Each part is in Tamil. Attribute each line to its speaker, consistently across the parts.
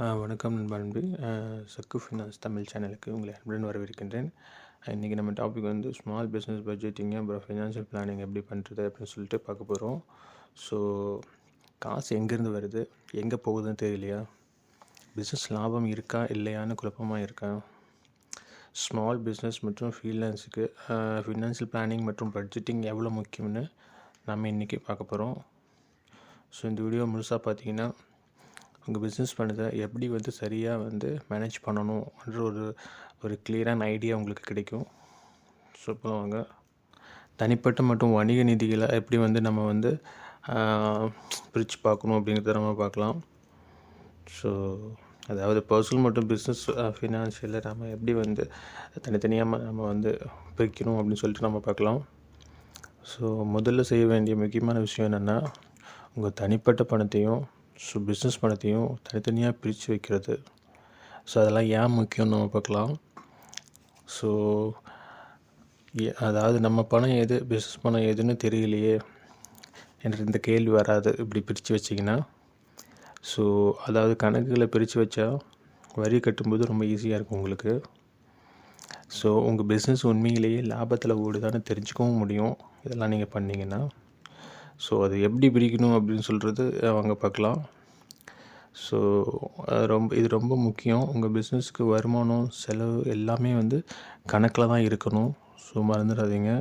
Speaker 1: வணக்கம் நண்பு. சக்கு ஃபினான்ஸ் தமிழ் சேனலுக்கு உங்களை அன்புடன் வரவேற்கின்றேன். இன்றைக்கி நம்ம டாபிக் வந்து ஸ்மால் பிஸ்னஸ் பட்ஜெட்டிங்கு அப்புறம் ஃபினான்ஷியல் பிளானிங் எப்படி பண்ணுறது அப்படின்னு சொல்லிட்டு பார்க்க போகிறோம். ஸோ காசு எங்கேருந்து வருது, எங்கே போகுதுன்னு தெரியலையா, பிஸ்னஸ் லாபம் இருக்கா இல்லையான்னு குழப்பமாக இருக்கா, ஸ்மால் பிஸ்னஸ் மற்றும் ஃப்ரீலான்ஸுக்கு ஃபினான்ஷியல் பிளானிங் மற்றும் பட்ஜெட்டிங் எவ்வளோ முக்கியம்னு நம்ம இன்றைக்கி பார்க்க போகிறோம். ஸோ இந்த வீடியோ முழுசாக பார்த்தீங்கன்னா உங்கள் பிஸ்னஸ் பண்ணதை எப்படி வந்து சரியாக வந்து மேனேஜ் பண்ணணுன்ற ஒரு கிளியரான ஐடியா உங்களுக்கு கிடைக்கும். ஸோ இப்போ வாங்க, தனிப்பட்ட மற்றும் வணிக நிதிகளை எப்படி வந்து நம்ம வந்து பிரித்து பார்க்கணும் அப்படிங்கிறத நம்ம பார்க்கலாம். ஸோ அதாவது பர்சனல் மற்றும் பிஸ்னஸ் ஃபினான்ஷியலில் நம்ம எப்படி வந்து தனித்தனியாக நம்ம வந்து பிரிக்கணும் அப்படின்னு சொல்லிட்டு நம்ம பார்க்கலாம். ஸோ முதல்ல செய்ய வேண்டிய முக்கியமான விஷயம் என்னென்னா, உங்கள் தனிப்பட்ட பணத்தையும் பிஸ்னஸ் பணத்தையும் தனித்தனியாக பிரித்து வைக்கிறது. ஸோ அதெல்லாம் ஏன் முக்கியம்னு நம்ம பார்க்கலாம். ஸோ அதாவது நம்ம பணம் எது, பிஸ்னஸ் பணம் எதுன்னு தெரியலையே என்ற இந்த கேள்வி வராது இப்படி பிரித்து வச்சிங்கன்னா. ஸோ அதாவது கணக்குகளை பிரித்து வச்சா வரி கட்டும்போது ரொம்ப ஈஸியாக இருக்கும் உங்களுக்கு. ஸோ உங்கள் பிஸ்னஸ் உண்மையிலேயே லாபத்தில் ஓடுதான்னு தெரிஞ்சுக்கவும் முடியும் இதெல்லாம் நீங்கள் பண்ணிங்கன்னா. ஸோ அது எப்படி பிரிக்கணும் அப்படின்னு சொல்கிறது அவங்க பார்க்கலாம். ஸோ இது ரொம்ப முக்கியம். உங்கள் பிஸ்னஸ்க்கு வருமானம் செலவு எல்லாமே வந்து கணக்கில் தான் இருக்கணும். ஸோ மறந்துடாதீங்க.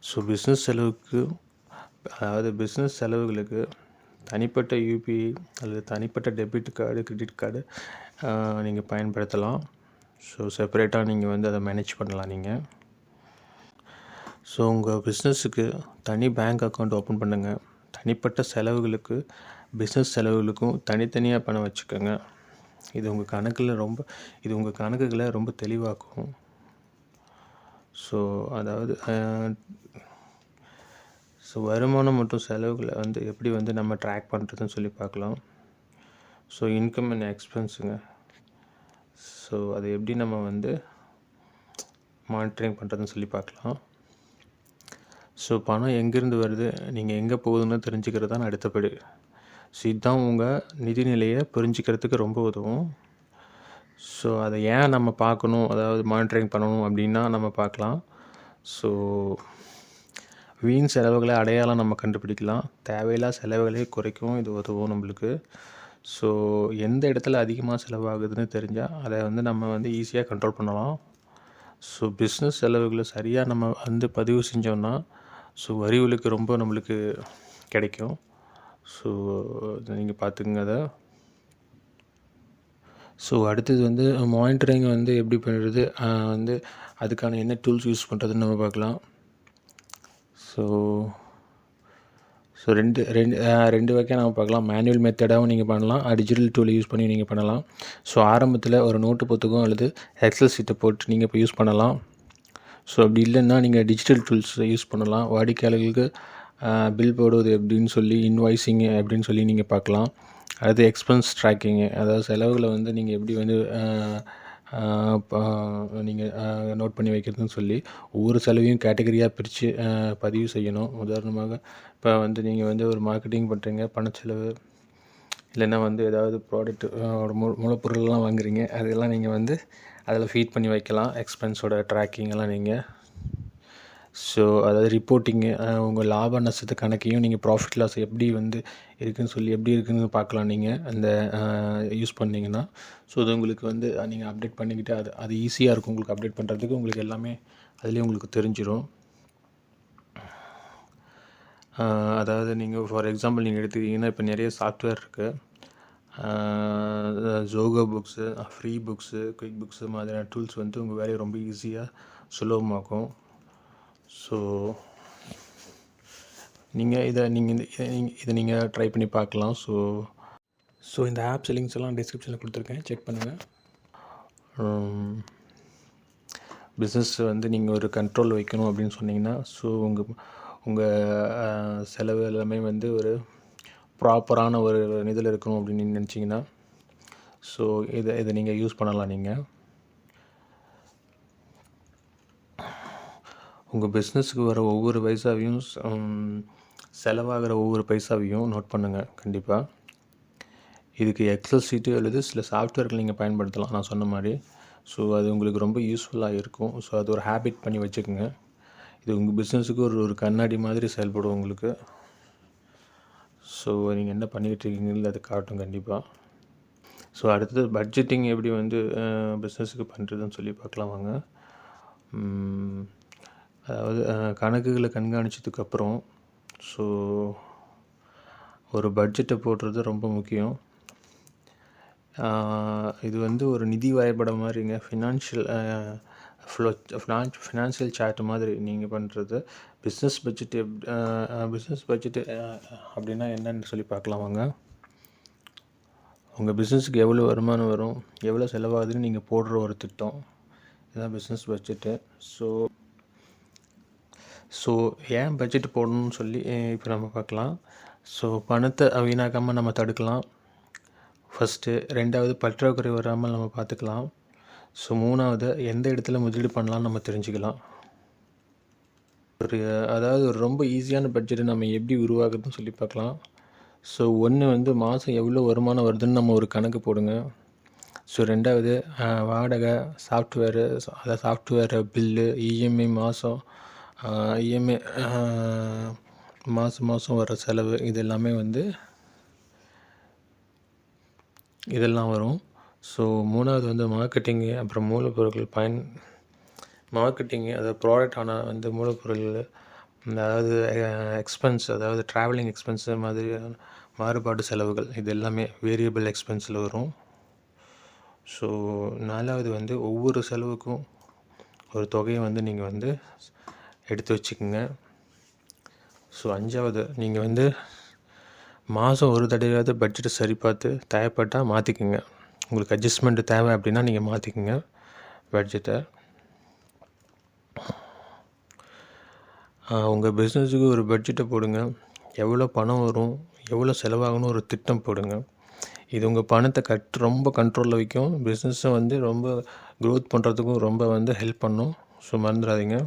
Speaker 1: ஸோ பிஸ்னஸ் செலவுக்கு, அதாவது பிஸ்னஸ் செலவுகளுக்கு தனிப்பட்ட யூபிஐ அல்லது தனிப்பட்ட டெபிட் கார்டு, கிரெடிட் கார்டு நீங்கள் பயன்படுத்தலாம். ஸோ செப்பரேட்டாக நீங்கள் வந்து அதை மேனேஜ் பண்ணலாம் நீங்கள். ஸோ உங்கள் பிஸ்னஸுக்கு தனி பேங்க் அக்கௌண்ட் ஓப்பன் பண்ணுங்கள். தனிப்பட்ட செலவுகளுக்கு, பிஸ்னஸ் செலவுகளுக்கும் தனித்தனியாக பணம் வச்சுக்கோங்க. இது உங்கள் கணக்குகளை ரொம்ப தெளிவாக்கும். ஸோ அதாவது வருமானம் மற்றும் செலவுகளை வந்து எப்படி வந்து நம்ம ட்ராக் பண்ணுறதுன்னு சொல்லி பார்க்கலாம். ஸோ இன்கம் அண்ட் எக்ஸ்பென்ஸுங்க. ஸோ அதை எப்படி நம்ம வந்து மானிட்டரிங் பண்ணுறதுன்னு சொல்லி பார்க்கலாம். ஸோ பணம் எங்கேருந்து வருது, நீங்கள் எங்கே போகுதுன்னு தெரிஞ்சுக்கிறது தான் அடுத்தபடி. ஸோ இதுதான் உங்கள் நிதிநிலையை புரிஞ்சிக்கிறதுக்கு ரொம்ப உதவும். ஸோ அதை ஏன் நம்ம பார்க்கணும், அதாவது மானிட்டரிங் பண்ணணும் அப்படின்னா நம்ம பார்க்கலாம். ஸோ வீண் செலவுகளை அடையாளம் நம்ம கண்டுபிடிக்கலாம். தேவையில்லா செலவுகளை குறைக்கவும் இது உதவும் நம்மளுக்கு. ஸோ எந்த இடத்துல அதிகமாக செலவாகுதுன்னு தெரிஞ்சால் அதை வந்து நம்ம வந்து ஈஸியாக கண்ட்ரோல் பண்ணலாம். ஸோ பிஸ்னஸ் செலவுகளை சரியாக நம்ம வந்து பதிவு செஞ்சோம்னா வரி விலக்கு ரொம்ப நம்மளுக்கு கிடைக்கும். ஸோ நீங்கள் பார்த்துக்குங்க அதை. ஸோ அடுத்தது வந்து மானிட்டரிங் வந்து எப்படி பண்ணுறது, வந்து அதுக்கான என்ன டூல்ஸ் யூஸ் பண்ணுறதுன்னு நம்ம பார்க்கலாம். ஸோ ரெண்டு வகையாக நம்ம பார்க்கலாம். மேனுவல் மெத்தடாகவும் நீங்கள் பண்ணலாம், டிஜிட்டல் டூலை யூஸ் பண்ணி நீங்கள் பண்ணலாம். ஸோ ஆரம்பத்தில் ஒரு நோட்டு புத்தகம் அல்லது எக்ஸல் ஷீட்டை போட்டு நீங்கள் இப்போ யூஸ் பண்ணலாம். ஸோ அப்படி இல்லைன்னா நீங்கள் டிஜிட்டல் டூல்ஸை யூஸ் பண்ணலாம். வாடிக்கையாளர்களுக்கு பில் போடுவது எப்படின்னு சொல்லி, இன்வாய்ஸிங்கு எப்படின்னு சொல்லி நீங்கள் பார்க்கலாம். அது எக்ஸ்பென்ஸ் ட்ராக்கிங்கு, அதாவது செலவுகளை வந்து நீங்கள் எப்படி வந்து நீங்கள் நோட் பண்ணி வைக்கிறதுன்னு சொல்லி ஒவ்வொரு செலவையும் கேட்டகரியாக பிரித்து பதிவு செய்யணும். உதாரணமாக இப்போ வந்து நீங்கள் வந்து ஒரு மார்க்கெட்டிங் பண்ணுறீங்க, பணச்செலவு, இல்லைன்னா வந்து ஏதாவது ப்ராடக்ட் மூலப்பொருள்லாம் வாங்குறீங்க, அதெல்லாம் நீங்கள் வந்து அதில் ஃபீட் பண்ணி வைக்கலாம். எக்ஸ்பென்ஸோட ட்ராக்கிங் எல்லாம் நீங்கள். ஸோ அதாவது ரிப்போர்ட்டிங்கு, உங்கள் லாப நஷ்டத்து கணக்கையும் நீங்கள் ப்ராஃபிட் லாஸ் எப்படி வந்து எப்படி இருக்குதுன்னு பார்க்கலாம் நீங்கள் அந்த யூஸ் பண்ணிங்கன்னா. ஸோ அது உங்களுக்கு வந்து நீங்கள் அப்டேட் பண்ணிக்கிட்டு அது ஈஸியாக இருக்கும் உங்களுக்கு அப்டேட் பண்ணுறதுக்கு. உங்களுக்கு எல்லாமே அதுலேயே உங்களுக்கு தெரிஞ்சிடும். அதாவது நீங்கள் ஃபார் எக்ஸாம்பிள் நீங்கள் எடுத்துக்கிட்டிங்கன்னா இப்போ நிறைய சாஃப்ட்வேர் இருக்குது. Zoho Books, free books, QuickBooks மாதிரியான டூல்ஸ் வந்து உங்கள் வேலையை ரொம்ப ஈஸியாக சுலபமாக்கும். ஸோ நீங்கள் இதை நீங்கள் ட்ரை பண்ணி பார்க்கலாம். ஸோ இந்த ஆப்ஸ் லிங்க்ஸ் எல்லாம் டிஸ்கிரிப்ஷனில் கொடுத்துருக்கேன், செக் பண்ணுங்கள். பிஸ்னஸ் வந்து நீங்கள் ஒரு கண்ட்ரோல் வைக்கணும் அப்படின்னு சொன்னீங்கன்னா, ஸோ உங்கள் செலவு எல்லாமே வந்து ஒரு ப்ராப்பரான ஒரு இதில் இருக்கணும் அப்படின்னு நீங்கள் நினச்சிங்கன்னா, ஸோ இதை நீங்கள் யூஸ் பண்ணலாம். நீங்கள் உங்கள் பிஸ்னஸுக்கு வர ஒவ்வொரு பைசாவையும் செலவாகிற ஒவ்வொரு பைசாவையும் நோட் பண்ணுங்கள் கண்டிப்பாக. இதுக்கு எக்ஸல் சீட்டு அல்லது சில சாஃப்ட்வேர்கள் நீங்கள் பயன்படுத்தலாம் நான் சொன்ன மாதிரி. ஸோ அது உங்களுக்கு ரொம்ப யூஸ்ஃபுல்லாக இருக்கும். ஸோ அது ஒரு ஹேபிட் பண்ணி வச்சுக்கோங்க. இது உங்கள் பிஸ்னஸுக்கு ஒரு கண்ணாடி மாதிரி செயல்படும் உங்களுக்கு. ஸோ நீங்கள் என்ன பண்ணிக்கிட்டு இருக்கீங்களோ அது காட்டும் கண்டிப்பாக. ஸோ அடுத்தது பட்ஜெட்டிங் எப்படி வந்து பிஸ்னஸுக்கு பண்ணுறதுன்னு சொல்லி பார்க்கலாம் வாங்க. அதாவது கணக்குகளை கண்காணிச்சதுக்கப்புறம் ஸோ ஒரு பட்ஜெட்டை போடுறது ரொம்ப முக்கியம். இது வந்து ஒரு நிதி வரைபடம் மாதிரிங்க. ஃபினான்ஷியல் சார்ட் மாதிரி நீங்கள் பண்ணுறது. பிஸ்னஸ் பட்ஜெட்டு அப்படின்னா என்னன்னு சொல்லி பார்க்கலாம் வாங்க. உங்கள் பிஸ்னஸுக்கு எவ்வளோ வருமானம் வரும், எவ்வளோ செலவாகுதுன்னு நீங்கள் போடுற ஒரு திட்டம், இதுதான் பிஸ்னஸ் பட்ஜெட்டு. ஸோ ஏன் பட்ஜெட் போடணும்னு சொல்லி இப்போ நம்ம பார்க்கலாம். ஸோ பணத்தை வீணாக்காமல் நம்ம தடுக்கலாம் ஃபஸ்ட்டு. ரெண்டாவது பற்றாக்குறை வராமல் நம்ம பார்த்துக்கலாம். ஸோ மூணாவது எந்த இடத்துல முதலீடு பண்ணலாம்னு நம்ம தெரிஞ்சுக்கலாம். அதாவது ஒரு ரொம்ப ஈஸியான பட்ஜெட்டை நம்ம எப்படி உருவாக்குறதுன்னு சொல்லி பார்க்கலாம். ஸோ ஒன்று வந்து மாதம் எவ்வளோ வருமானம் வருதுன்னு நம்ம ஒரு கணக்கு போடுங்க. ஸோ ரெண்டாவது வாடகை, சாஃப்ட்வேரு பில்லு, இஎம்ஐ மாதம் வர செலவு, இதெல்லாம் வரும். ஸோ மூணாவது வந்து மார்க்கெட்டிங்கு, அப்புறம் மூலப்பொருட்கள் மார்க்கெட்டிங்கு, அதாவது ப்ராடக்டான வந்து மூலப்பொருட்கள், அதாவது எக்ஸ்பென்ஸ், அதாவது ட்ராவலிங் எக்ஸ்பென்ஸு மாதிரியான மாறுபாடு செலவுகள், இது எல்லாமே வேரியபிள் எக்ஸ்பென்ஸில் வரும். ஸோ நாலாவது வந்து ஒவ்வொரு செலவுக்கும் ஒரு தொகையை வந்து நீங்கள் வந்து எடுத்து வச்சுக்கோங்க. ஸோ அஞ்சாவது நீங்கள் வந்து மாதம் ஒரு தடவையாவது பட்ஜெட்டை சரி பார்த்து தேவைப்பட்டால் மாற்றிக்குங்க. உங்களுக்கு அட்ஜஸ்ட்மெண்ட்டு தேவை அப்படின்னா நீங்கள் மாற்றிக்குங்க பட்ஜெட்டை. உங்கள் பிஸ்னஸுக்கு ஒரு பட்ஜெட்டை போடுங்க. எவ்வளோ பணம் வரும், எவ்வளோ செலவாகணும் ஒரு திட்டம் போடுங்க. இது உங்கள் பணத்தை ரொம்ப கண்ட்ரோலில் வைக்கும். பிஸ்னஸை வந்து ரொம்ப க்ரோத் பண்ணுறதுக்கும் ரொம்ப வந்து ஹெல்ப் பண்ணும். ஸோ மறந்துடாதீங்க.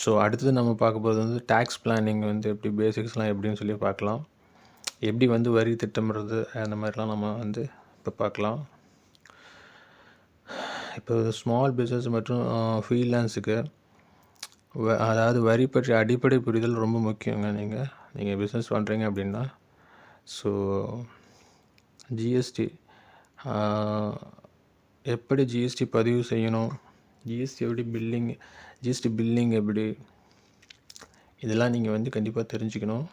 Speaker 1: ஸோ அடுத்தது நம்ம பார்க்க போகிறது வந்து டேக்ஸ் பிளானிங் வந்து எப்படி பேசிக்ஸ்லாம் எப்படின்னு சொல்லி பார்க்கலாம். எப்படி வந்து வரி திட்டமிடுறது அந்த மாதிரிலாம் நம்ம வந்து இப்போ பார்க்கலாம். இப்போ ஸ்மால் பிஸ்னஸ் மற்றும் ஃப்ரீலான்ஸுக்கு அதாவது வரி பற்றிய அடிப்படை புரிதல் ரொம்ப முக்கியங்க. நீங்கள் பிஸ்னஸ் பண்ணுறீங்க அப்படின்னா. ஸோ ஜிஎஸ்டி எப்படி ஜிஎஸ்டி பதிவு செய்யணும், ஜிஎஸ்டி எப்படி ஜிஎஸ்டி பில்லிங் எப்படி, இதெல்லாம் நீங்கள் வந்து கண்டிப்பாக தெரிஞ்சுக்கணும்.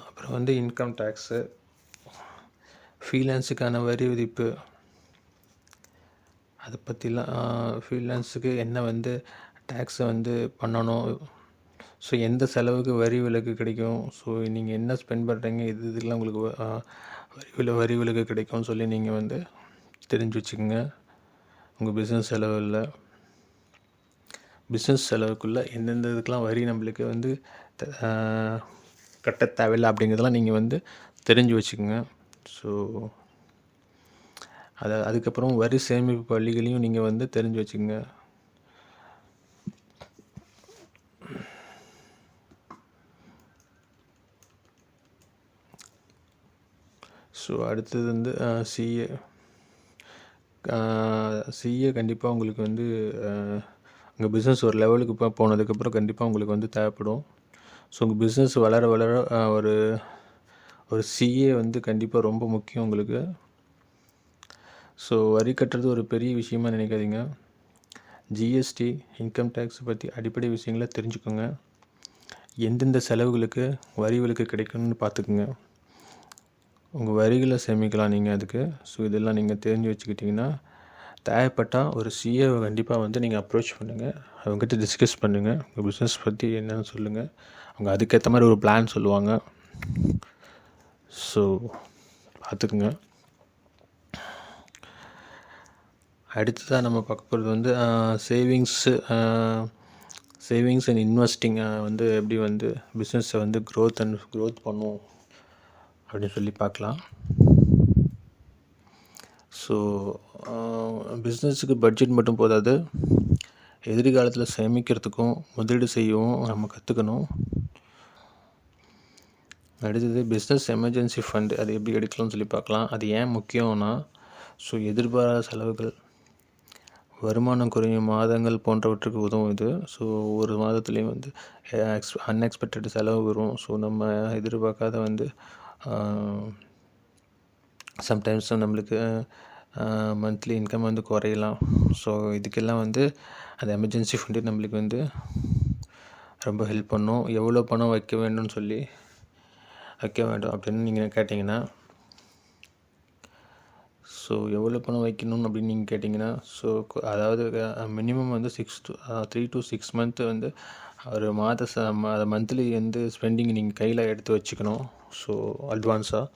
Speaker 1: அப்புறம் வந்து இன்கம் டேக்ஸு, ஃப்ரீலான்ஸுக்கான வரி விதிப்பு, அதை பற்றிலாம் ஃப்ரீலான்ஸுக்கு என்ன வந்து டேக்ஸை வந்து பண்ணணும், ஸோ எந்த செலவுக்கு வரி விலக்கு கிடைக்கும், ஸோ நீங்கள் என்ன ஸ்பெண்ட் பண்ணுறீங்க இதெல்லாம் உங்களுக்கு வரி விலக்கு கிடைக்கும்னு சொல்லி நீங்கள் வந்து தெரிஞ்சு வச்சுக்கோங்க. உங்கள் பிஸ்னஸ் செலவுக்குள்ளே எந்தெந்த இதுக்கெலாம் வரி நம்மளுக்கு வந்து கட்ட தேவையில்லை அப்படிங்கிறதெல்லாம் நீங்கள் வந்து தெரிஞ்சு வச்சுக்கோங்க. ஸோ அதுக்கப்புறம் வரி சேமிப்பு பள்ளிகளையும் நீங்கள் வந்து தெரிஞ்சு வச்சுக்கோங்க. ஸோ அடுத்தது வந்து சிஏ கண்டிப்பாக உங்களுக்கு வந்து உங்கள் பிஸ்னஸ் ஒரு லெவலுக்கு போனதுக்கப்புறம் கண்டிப்பாக உங்களுக்கு வந்து தேவைப்படும். ஸோ உங்கள் பிஸ்னஸ் வளர ஒரு சிஏ வந்து கண்டிப்பாக ரொம்ப முக்கியம் உங்களுக்கு. ஸோ வரி கட்டுறது ஒரு பெரிய விஷயமா நினைக்காதீங்க. ஜிஎஸ்டி, இன்கம் டேக்ஸ் பற்றி அடிப்படை விஷயங்களை தெரிஞ்சுக்கோங்க. எந்தெந்த செலவுகளுக்கு வரி விலக்கு கிடைக்கணும்னு பார்த்துக்குங்க. உங்கள் வரிகளை சேமிக்கலாம் நீங்கள் அதுக்கு. ஸோ இதெல்லாம் நீங்கள் தெரிஞ்சு வச்சுக்கிட்டிங்கன்னா தேவைப்பட்டால் ஒரு சிஏவை கண்டிப்பாக வந்து நீங்கள் அப்ரோச் பண்ணுங்கள். அவங்ககிட்ட டிஸ்கஸ் பண்ணுங்கள். உங்கள் பிஸ்னஸ் பற்றி என்னென்னு சொல்லுங்கள். அவங்க அதுக்கேற்ற மாதிரி ஒரு பிளான் சொல்லுவாங்க. ஸோ பார்த்துக்குங்க. அடுத்ததாக நம்ம பார்க்க போகிறது வந்து சேவிங்ஸ் அண்ட் இன்வெஸ்டிங் வந்து எப்படி வந்து பிஸ்னஸை வந்து க்ரோத் பண்ணும் அப்படின்னு சொல்லி பார்க்கலாம். ஸோ பிஸ்னஸுக்கு பட்ஜெட் மட்டும் போதாது, எதிர்காலத்தில் சேமிக்கிறதுக்கும் முதலீடு செய்யவும் நம்ம கற்றுக்கணும். அடுத்தது பிஸ்னஸ் எமர்ஜென்சி ஃபண்டு, அது எப்படி எடுக்கலாம்னு சொல்லி பார்க்கலாம். அது ஏன் முக்கியம்னா, ஸோ எதிர்பாராத செலவுகள், வருமானம் குறையும் மாதங்கள் போன்றவற்றுக்கு உதவும் இது. ஸோ ஒரு மாதத்துலேயும் வந்து அன்எக்ஸ்பெக்டட் செலவு வரும். ஸோ நம்ம எதிர்பார்க்காத வந்து சம்டைம்ஸ் நம்மளுக்கு மந்த்லி இன்கம் வந்து குறையலாம். ஸோ இதுக்கெல்லாம் வந்து அந்த எமர்ஜென்சி ஃபண்டு நம்மளுக்கு வந்து ரொம்ப ஹெல்ப் பண்ணும். எவ்வளோ பணம் வைக்க வேண்டும் அப்படின்னு நீங்கள் கேட்டிங்கன்னா, ஸோ எவ்வளோ பணம் வைக்கணும் அப்படின்னு நீங்கள் கேட்டிங்கன்னா, ஸோ அதாவது மினிமம் வந்து 3 to 6 மந்த்து வந்து ஒரு மந்த்லி வந்து ஸ்பெண்டிங் நீங்கள் கையில் எடுத்து வச்சுக்கணும். ஸோ அட்வான்ஸாக,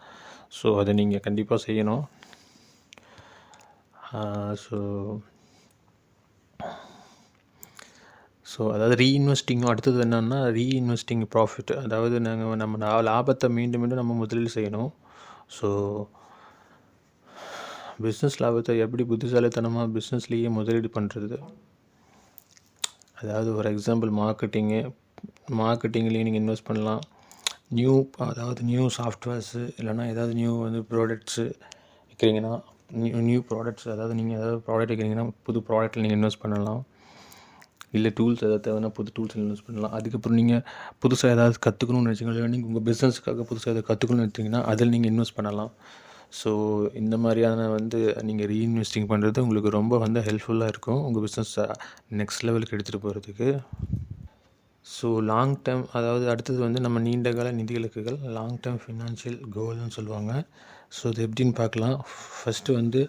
Speaker 1: ஸோ அதை நீங்கள் கண்டிப்பாக செய்யணும். ஸோ அதாவது ரீஇன்வெஸ்டிங்கும் அடுத்தது என்னென்னா ரீஇன்வெஸ்டிங் ப்ராஃபிட், அதாவது நம்ம லாபத்தை மீண்டும் நம்ம முதலீடு செய்யணும். ஸோ பிஸ்னஸ் லாபத்தை எப்படி புத்திசாலித்தனமாக பிஸ்னஸ்லேயே முதலீடு பண்ணுறது, அதாவது ஒரு எக்ஸாம்பிள் மார்க்கெட்டிங்லேயும் நீங்கள் இன்வெஸ்ட் பண்ணலாம். நியூ சாஃப்ட்வேர்ஸு இல்லைனா ஏதாவது நியூ வந்து ப்ராடக்ட்ஸு விற்கிறீங்கன்னா, நியூ ப்ராடக்ட்ஸ், அதாவது நீங்கள் ஏதாவது ப்ராடக்ட் விற்கிறீங்கன்னா புது ப்ராடக்ட்டில் நீங்கள் இன்வெஸ்ட் பண்ணலாம். இல்லை டூல்ஸ் எதாவது தேவைன்னா புது டூல்ஸ் இன்வெஸ்ட் பண்ணலாம். அதுக்கப்புறம் நீங்கள் புதுசாக ஏதாவது கற்றுக்கணும்னு நினச்சிங்கன்னா, நீங்கள் உங்கள் பிஸ்னஸுக்காக புதுசாக எதாவது கற்றுக்கணும்னு நினச்சிங்கன்னா அதில் நீங்கள் இன்வெஸ்ட் பண்ணலாம். ஸோ இந்த மாதிரியான வந்து நீங்கள் ரீஇன்வெஸ்டிங் பண்ணுறது உங்களுக்கு ரொம்ப வந்து ஹெல்ப்ஃபுல்லாக இருக்கும் உங்கள் பிஸ்னஸை நெக்ஸ்ட் லெவலுக்கு எடுத்துகிட்டு போகிறதுக்கு. ஸோ லாங் டேர்ம், அதாவது அடுத்தது வந்து நம்ம நீண்ட கால நிதி இலக்குகள், லாங் டேர்ம் ஃபினான்ஷியல் கோல்னு சொல்லுவாங்க. ஸோ இது எப்படின்னு பார்க்கலாம். ஃபஸ்ட்டு வந்து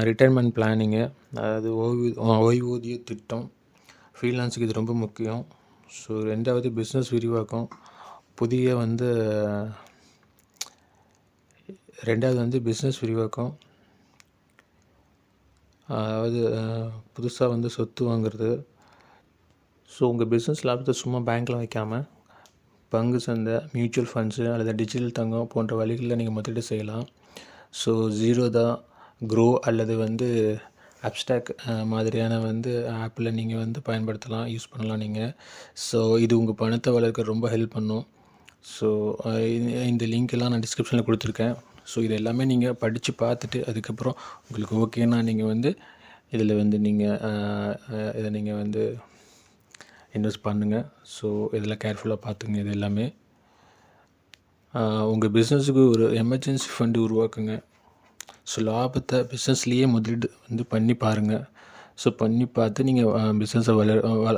Speaker 1: ரிட்டைர்மெண்ட் பிளானிங்கு, அதாவது ஓய்வூதிய திட்டம், ஃப்ரீலான்ஸுக்கு இது ரொம்ப முக்கியம். ஸோ ரெண்டாவது பிஸ்னஸ் விரிவாக்கம், பிஸ்னஸ் விரிவாக்கம், அதாவது புதுசாக வந்து சொத்து வாங்குறது. ஸோ உங்கள் பிஸ்னஸ் லாபத்தை சும்மா பேங்க்கில் வைக்காமல் பங்கு சந்தை, மியூச்சுவல் ஃபண்ட்ஸு அல்லது டிஜிட்டல் தங்கம் போன்ற வழிகளில் நீங்கள் முதலீடு செய்யலாம். ஸோ ஜீரோதா, க்ரோ அல்லது வந்து அப்ஸ்டாக் மாதிரியான வந்து ஆப்பில் நீங்கள் வந்து யூஸ் பண்ணலாம் நீங்கள். ஸோ இது உங்கள் பணத்தை வளர்க்க ரொம்ப ஹெல்ப் பண்ணும். ஸோ இந்த லிங்க்கெல்லாம் நான் டிஸ்கிரிப்ஷனில் கொடுத்துருக்கேன். ஸோ இது எல்லாமே நீங்கள் படித்து பார்த்துட்டு அதுக்கப்புறம் உங்களுக்கு ஓகேன்னா நீங்கள் வந்து இதில் வந்து நீங்கள் வந்து இன்வெஸ்ட் பண்ணுங்கள். ஸோ இதில் கேர்ஃபுல்லாக பார்த்துங்க. இது எல்லாமே உங்கள் பிஸ்னஸுக்கு ஒரு எமர்ஜென்சி ஃபண்டு உருவாக்குங்க. ஸோ லாபத்தை பிஸ்னஸ்லேயே முதலீடு வந்து பண்ணி பாருங்கள். ஸோ பண்ணி பார்த்து நீங்கள் பிஸ்னஸை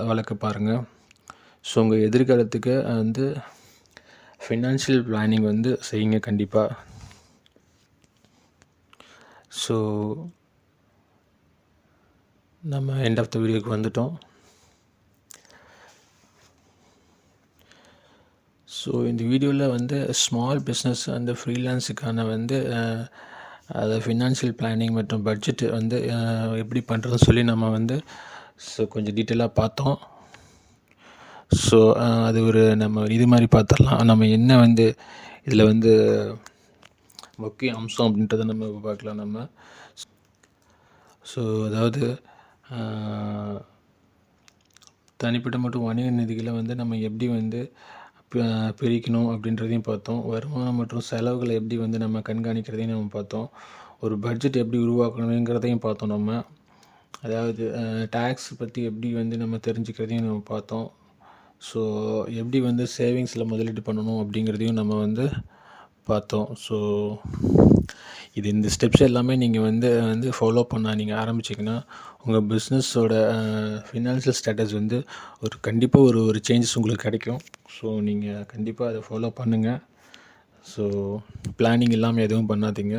Speaker 1: வளர்க்க பாருங்கள். ஸோ உங்கள் எதிர்காலத்துக்கு வந்து ஃபினான்ஷியல் பிளானிங் வந்து செய்யுங்க கண்டிப்பாக. ஸோ நம்ம எண்ட் ஆஃப் த வீடியோக்கு வந்துட்டோம். ஸோ இந்த வீடியோவில் வந்து ஸ்மால் பிஸ்னஸ் அந்த ஃப்ரீலான்ஸுக்கான வந்து அதை ஃபினான்ஷியல் பிளானிங் மற்றும் பட்ஜெட் வந்து எப்படி பண்ணுறதுன்னு சொல்லி நம்ம வந்து கொஞ்சம் டீட்டெயிலாக பார்த்தோம். ஸோ அது நம்ம இது மாதிரி பார்த்துடலாம். நம்ம என்ன வந்து இதில் வந்து முக்கிய அம்சம் அப்படின்றத நம்ம பார்க்கலாம். நம்ம ஸோ அதாவது தனிப்பட்ட மற்றும் வணிக நிதிகளை வந்து நம்ம எப்படி வந்து பிரிக்கணும் அப்படின்றதையும் பார்த்தோம். வருமானம் மற்றும் செலவுகளை எப்படி வந்து நம்ம கண்காணிக்கிறதையும் நம்ம பார்த்தோம். ஒரு பட்ஜெட் எப்படி உருவாக்கணுங்கிறதையும் பார்த்தோம். நம்ம அதாவது டேக்ஸ் பற்றி எப்படி வந்து நம்ம தெரிஞ்சுக்கிறதையும் நம்ம பார்த்தோம். ஸோ எப்படி வந்து சேவிங்ஸில் முதலீடு பண்ணணும் அப்படிங்கிறதையும் நம்ம வந்து பார்த்தோம். ஸோ இந்த ஸ்டெப்ஸ் எல்லாமே நீங்கள் வந்து ஃபாலோ பண்ண நீங்கள் ஆரம்பிச்சிங்கன்னா உங்கள் பிஸ்னஸோட ஃபினான்ஷியல் ஸ்டேட்டஸ் வந்து கண்டிப்பாக ஒரு சேஞ்சஸ் உங்களுக்கு கிடைக்கும். ஸோ நீங்கள் கண்டிப்பாக அதை ஃபாலோ பண்ணுங்கள். ஸோ பிளானிங் இல்லாமல் எதுவும் பண்ணாதீங்க.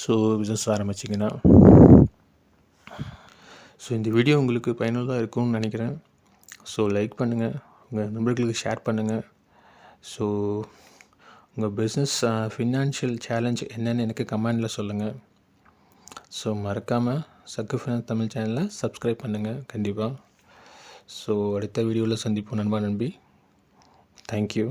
Speaker 1: ஸோ பிஸ்னஸ் ஆரம்பிச்சிங்கன்னா ஸோ இந்த வீடியோ உங்களுக்கு பயனுள்ளதாக இருக்கும்னு நினைக்கிறேன். ஸோ லைக் பண்ணுங்கள், உங்கள் நண்பர்களுக்கு ஷேர் பண்ணுங்கள். ஸோ உங்கள் பிஸ்னஸ் ஃபினான்ஷியல் சேலஞ்ச் என்னென்னு எனக்கு கமெண்டில் சொல்லுங்கள். ஸோ மறக்காமல் சக்கு ஃபினான்ஸ் தமிழ் சேனலை சப்ஸ்கிரைப் பண்ணுங்கள் கண்டிப்பாக. ஸோ அடுத்த வீடியோவில் சந்திப்போம் நண்பா நண்பி. தேங்க்யூ.